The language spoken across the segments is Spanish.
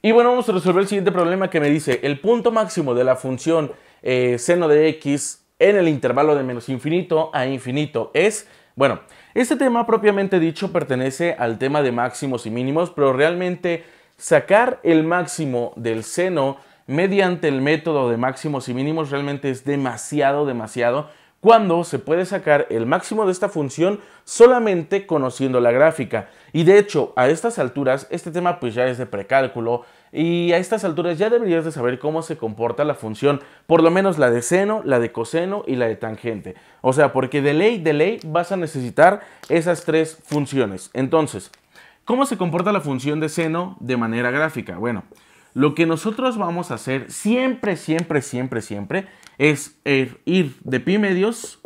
Y bueno, vamos a resolver el siguiente problema que me dice el punto máximo de la función seno de x en el intervalo de menos infinito a infinito es, bueno, este tema propiamente dicho pertenece al tema de máximos y mínimos, pero realmente sacar el máximo del seno mediante el método de máximos y mínimos realmente es demasiado, cuando se puede sacar el máximo de esta función solamente conociendo la gráfica. Y de hecho, a estas alturas, este tema pues ya es de precálculo y a estas alturas ya deberías de saber cómo se comporta la función, por lo menos la de seno, la de coseno y la de tangente. O sea, porque de ley vas a necesitar esas tres funciones. Entonces, ¿cómo se comporta la función de seno de manera gráfica? Bueno, lo que nosotros vamos a hacer siempre es ir de pi medios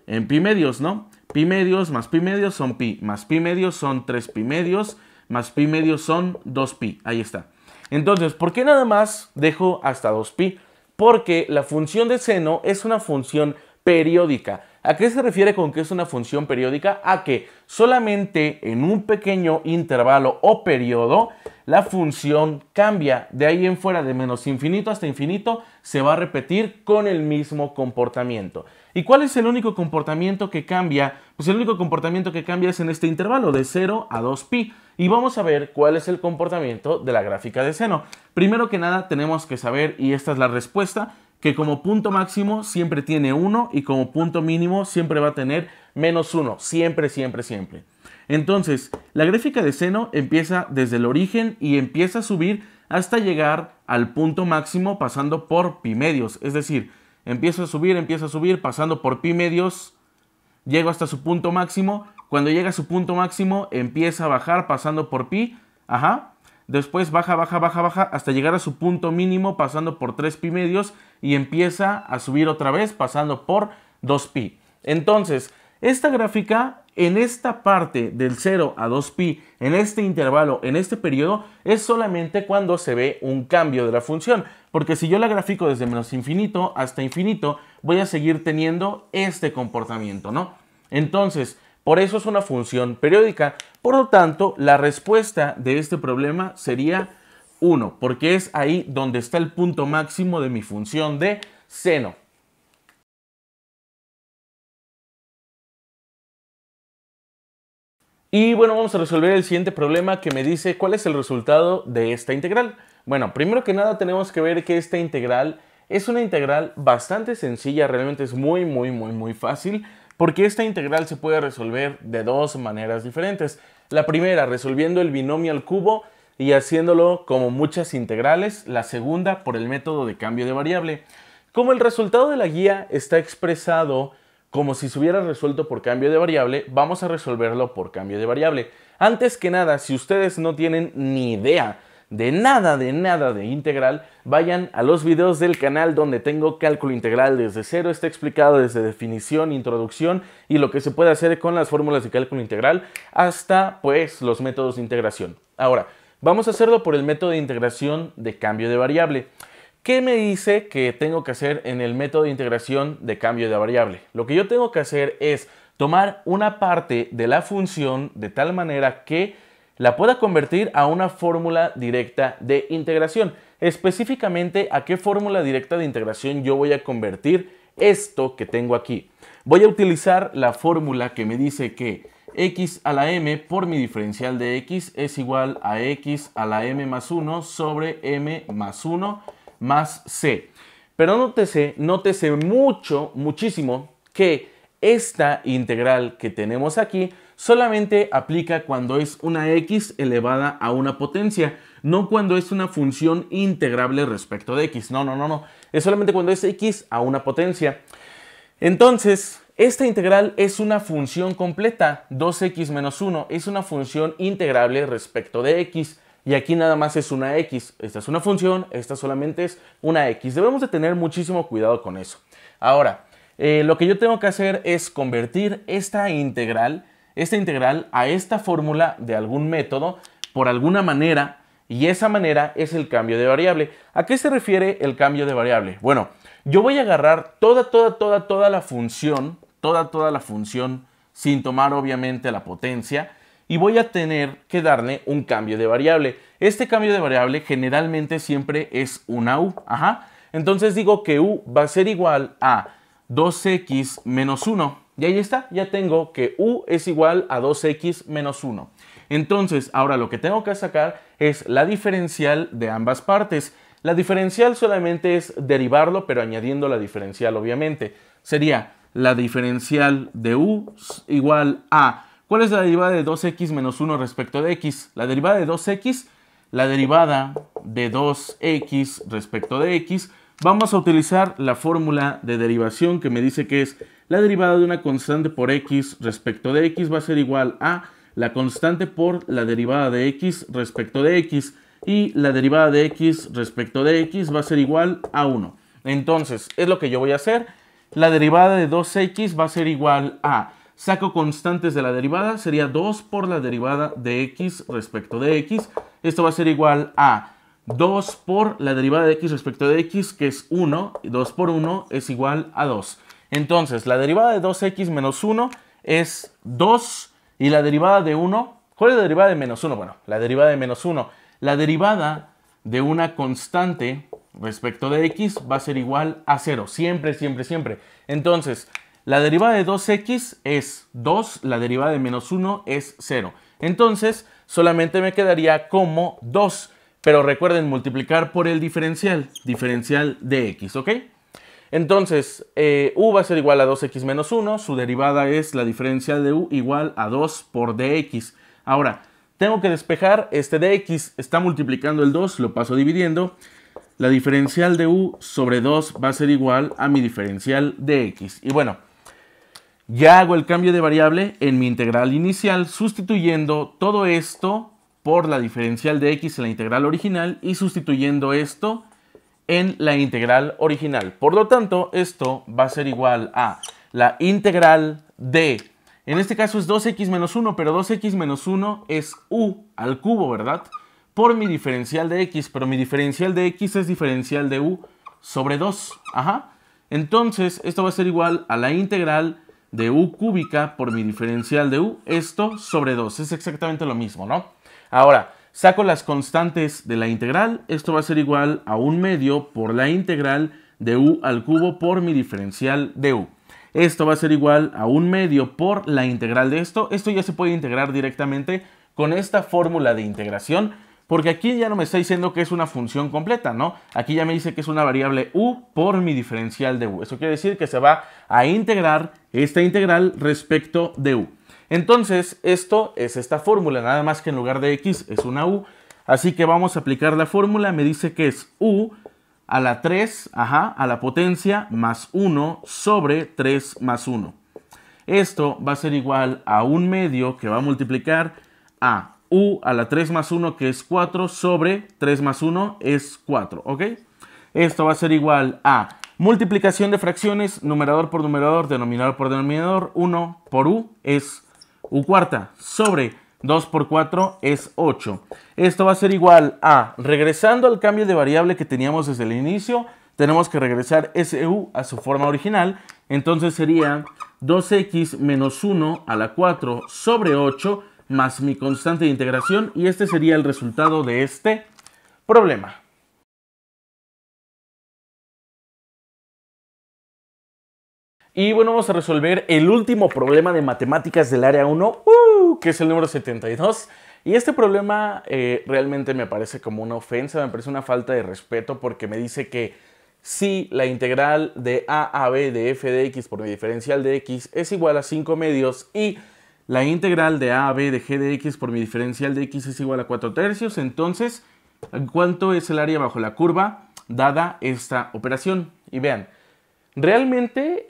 en pi medios, ¿no? Pi medios más pi medios son pi, más pi medios son 3 pi medios, más pi medios son 2 pi. Ahí está. Entonces, ¿por qué nada más dejo hasta 2 pi? Porque la función de seno es una función periódica. ¿A qué se refiere con que es una función periódica? A que solamente en un pequeño intervalo o periodo la función cambia. De ahí en fuera, de menos infinito hasta infinito, se va a repetir con el mismo comportamiento. ¿Y cuál es el único comportamiento que cambia? Pues el único comportamiento que cambia es en este intervalo de 0 a 2pi. Y vamos a ver cuál es el comportamiento de la gráfica de seno. Primero que nada tenemos que saber, y esta es la respuesta, que como punto máximo siempre tiene 1 y como punto mínimo siempre va a tener menos 1. Siempre. Entonces, la gráfica de seno empieza desde el origen y empieza a subir hasta llegar al punto máximo pasando por pi medios. Es decir, empieza a subir, pasando por pi medios, llego hasta su punto máximo. Cuando llega a su punto máximo, empieza a bajar pasando por pi. Después baja hasta llegar a su punto mínimo pasando por 3 pi medios y empieza a subir otra vez pasando por 2 pi. Entonces, esta gráfica en esta parte del 0 a 2 pi, en este intervalo, en este periodo, es solamente cuando se ve un cambio de la función. Porque si yo la grafico desde menos infinito hasta infinito, voy a seguir teniendo este comportamiento, ¿no? Entonces, por eso es una función periódica. Por lo tanto, la respuesta de este problema sería 1, porque es ahí donde está el punto máximo de mi función de seno. Y bueno, vamos a resolver el siguiente problema que me dice cuál es el resultado de esta integral. Bueno, primero que nada tenemos que ver que esta integral es una integral bastante sencilla, realmente es muy fácil, porque esta integral se puede resolver de dos maneras diferentes. La primera, resolviendo el binomio al cubo y haciéndolo como muchas integrales. La segunda, por el método de cambio de variable. Como el resultado de la guía está expresado como si se hubiera resuelto por cambio de variable, vamos a resolverlo por cambio de variable. Antes que nada, si ustedes no tienen ni idea de nada de integral, vayan a los videos del canal donde tengo cálculo integral desde cero. Está explicado desde definición, introducción y lo que se puede hacer con las fórmulas de cálculo integral hasta pues los métodos de integración. Ahora, vamos a hacerlo por el método de integración de cambio de variable. ¿Qué me dice que tengo que hacer en el método de integración de cambio de variable? Lo que yo tengo que hacer es tomar una parte de la función de tal manera que la pueda convertir a una fórmula directa de integración. Específicamente, ¿a qué fórmula directa de integración yo voy a convertir esto que tengo aquí? Voy a utilizar la fórmula que me dice que x a la m por mi diferencial de x es igual a x a la m más 1 sobre m más 1 más c. Pero nótese muchísimo que esta integral que tenemos aquí solamente aplica cuando es una x elevada a una potencia, no cuando es una función integrable respecto de x. No. Es solamente cuando es x a una potencia. Entonces, esta integral es una función completa. 2x menos 1 es una función integrable respecto de x. Y aquí nada más es una x. Esta es una función, esta solamente es una x. Debemos de tener muchísimo cuidado con eso. Ahora, lo que yo tengo que hacer es convertir esta integral a esta fórmula de algún método por alguna manera, y esa manera es el cambio de variable. ¿A qué se refiere el cambio de variable? Bueno, yo voy a agarrar toda la función, sin tomar obviamente la potencia, y voy a tener que darle un cambio de variable. Este cambio de variable generalmente siempre es una u. Entonces digo que u va a ser igual a 2x menos 1. Y ahí está, ya tengo que u es igual a 2x menos 1. Entonces, ahora lo que tengo que sacar es la diferencial de ambas partes. La diferencial solamente es derivarlo, pero añadiendo la diferencial, obviamente. Sería la diferencial de u igual a... ¿Cuál es la derivada de 2x menos 1 respecto de x? La derivada de 2x, la derivada de 2x respecto de x. Vamos a utilizar la fórmula de derivación que me dice que es la derivada de una constante por x respecto de x va a ser igual a la constante por la derivada de x respecto de x. Y la derivada de x respecto de x va a ser igual a 1. Entonces, es lo que yo voy a hacer. La derivada de 2x va a ser igual a... Saco constantes de la derivada, sería 2 por la derivada de x respecto de x. Esto va a ser igual a 2 por la derivada de x respecto de x, que es 1. Y 2 por 1 es igual a 2. Entonces, la derivada de 2x menos 1 es 2. Y la derivada de 1... ¿Cuál es la derivada de menos 1? Bueno, la derivada de menos 1... La derivada de una constante respecto de x va a ser igual a 0. Siempre, siempre, siempre. Entonces, la derivada de 2x es 2. La derivada de menos 1 es 0. Entonces, solamente me quedaría como 2. Pero recuerden multiplicar por el diferencial. Diferencial de x, ¿ok? Entonces, u va a ser igual a 2x menos 1. Su derivada es la diferencial de u igual a 2 por dx. Ahora... tengo que despejar este dx, está multiplicando el 2, lo paso dividiendo. La diferencial de u sobre 2 va a ser igual a mi diferencial de x. Y bueno, ya hago el cambio de variable en mi integral inicial, sustituyendo todo esto por la diferencial de x en la integral original y sustituyendo esto en la integral original. Por lo tanto, esto va a ser igual a la integral de... En este caso es 2x menos 1, pero 2x menos 1 es u al cubo, ¿verdad? Por mi diferencial de x, pero mi diferencial de x es diferencial de u sobre 2. Entonces, esto va a ser igual a la integral de u cúbica por mi diferencial de u, esto sobre 2. Es exactamente lo mismo, ¿no? Ahora, saco las constantes de la integral. Esto va a ser igual a 1/2 por la integral de u al cubo por mi diferencial de u. Esto va a ser igual a 1/2 por la integral de esto. Esto ya se puede integrar directamente con esta fórmula de integración, porque aquí ya no me está diciendo que es una función completa, ¿no? Aquí ya me dice que es una variable u por mi diferencial de u. Eso quiere decir que se va a integrar esta integral respecto de u. Entonces, esto es esta fórmula, nada más que en lugar de x es una u. Así que vamos a aplicar la fórmula. Me dice que es u a la 3, a la potencia más 1 sobre 3 más 1. Esto va a ser igual a 1/2 que va a multiplicar a u a la 3 más 1 que es 4 sobre 3 más 1 es 4, ¿ok? Esto va a ser igual a multiplicación de fracciones, numerador por numerador, denominador por denominador, 1 por u es u cuarta sobre 2 por 4 es 8. Esto va a ser igual a, regresando al cambio de variable que teníamos desde el inicio, tenemos que regresar ese u a su forma original. Entonces sería 2x menos 1 a la 4 sobre 8 más mi constante de integración. Y este sería el resultado de este problema. Y bueno, vamos a resolver el último problema de matemáticas del área 1, que es el número 72. Y este problema realmente me parece como una ofensa, me parece una falta de respeto, porque me dice que si la integral de a b de f de x por mi diferencial de x es igual a 5/2 y la integral de a b de g de x por mi diferencial de x es igual a 4/3, entonces, ¿cuánto es el área bajo la curva dada esta operación? Y vean, realmente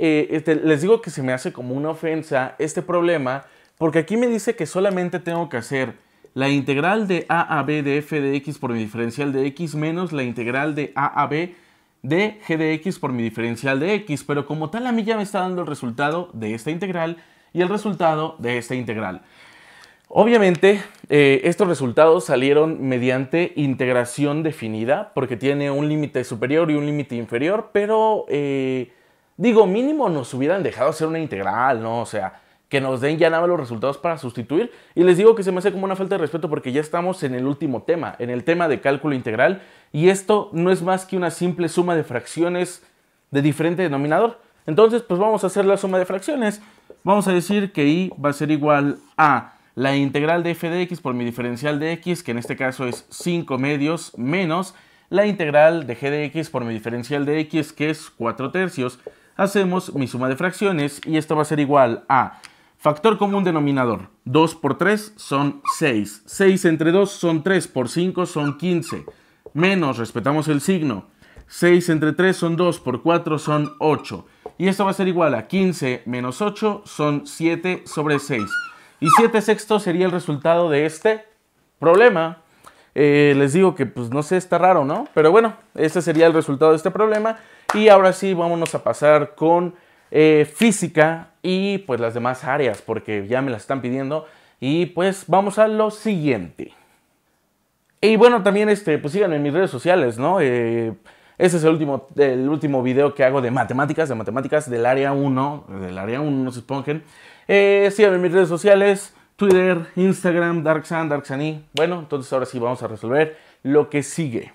les digo que se me hace como una ofensa este problema, porque aquí me dice que solamente tengo que hacer la integral de a a b de f de x por mi diferencial de x menos la integral de a a b de g de x por mi diferencial de x, pero como tal a mí ya me está dando el resultado de esta integral y el resultado de esta integral. Obviamente, estos resultados salieron mediante integración definida, porque tiene un límite superior y un límite inferior, pero digo, mínimo nos hubieran dejado hacer una integral, ¿no? O sea, que nos den ya nada más los resultados para sustituir. Y les digo que se me hace como una falta de respeto porque ya estamos en el último tema, en el tema de cálculo integral, y esto no es más que una simple suma de fracciones de diferente denominador. Entonces, pues vamos a hacer la suma de fracciones. Vamos a decir que y va a ser igual a la integral de f de x por mi diferencial de x, que en este caso es 5 medios, menos la integral de g de x por mi diferencial de x, que es 4 tercios. Hacemos mi suma de fracciones y esto va a ser igual a factor común denominador. 2 por 3 son 6. 6 entre 2 son 3, por 5 son 15. Menos, respetamos el signo, 6 entre 3 son 2, por 4 son 8. Y esto va a ser igual a 15 menos 8 son 7 sobre 6. Y 7 sextos sería el resultado de este problema. Les digo que, pues no sé, está raro, ¿no? Pero bueno, este sería el resultado de este problema. Y ahora sí, vámonos a pasar con física y pues las demás áreas, porque ya me las están pidiendo. Y pues vamos a lo siguiente. Y bueno, también pues síganme en mis redes sociales, ¿no? Este es el último video que hago de matemáticas del área 1, no se esponjen. Síganme en mis redes sociales, Twitter, Instagram, Darksan, Darksani. Bueno, entonces ahora sí vamos a resolver lo que sigue.